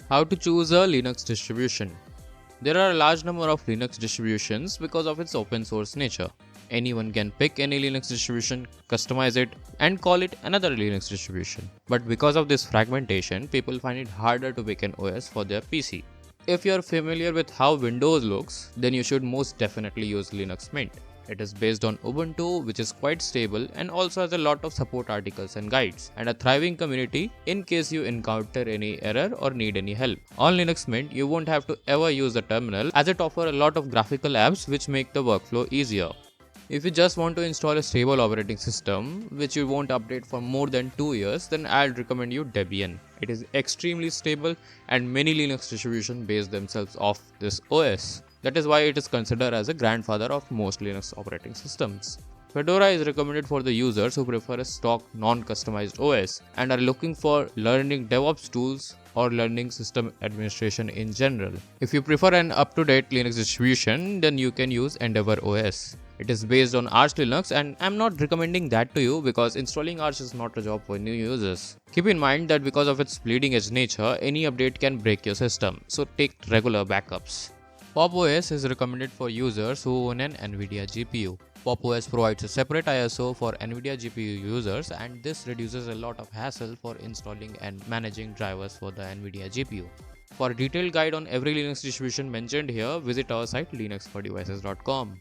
How to choose a Linux distribution. There are a large number of Linux distributions because of its open source nature. Anyone can pick any Linux distribution, customize it, and call it another Linux distribution. But because of this fragmentation, people find it harder to pick an OS for their PC. If you are familiar with how Windows looks, then you should most definitely use Linux Mint. It is based on Ubuntu, which is quite stable and also has a lot of support articles and guides, and a thriving community in case you encounter any error or need any help. On Linux Mint, you won't have to ever use the terminal as it offers a lot of graphical apps which make the workflow easier. If you just want to install a stable operating system, which you won't update for more than 2 years, then I'd recommend you Debian. It is extremely stable and many Linux distributions base themselves off this OS. That is why it is considered as a grandfather of most Linux operating systems. Fedora is recommended for the users who prefer a stock non-customized OS and are looking for learning DevOps tools or learning system administration in general. If you prefer an up-to-date Linux distribution, then you can use Endeavour OS. It is based on Arch Linux, and I'm not recommending that to you because installing Arch is not a job for new users. Keep in mind that because of its bleeding edge nature, any update can break your system, so take regular backups. Pop! OS is recommended for users who own an NVIDIA GPU. Pop! OS provides a separate ISO for NVIDIA GPU users, and this reduces a lot of hassle for installing and managing drivers for the NVIDIA GPU. For a detailed guide on every Linux distribution mentioned here, visit our site linuxfordevices.com.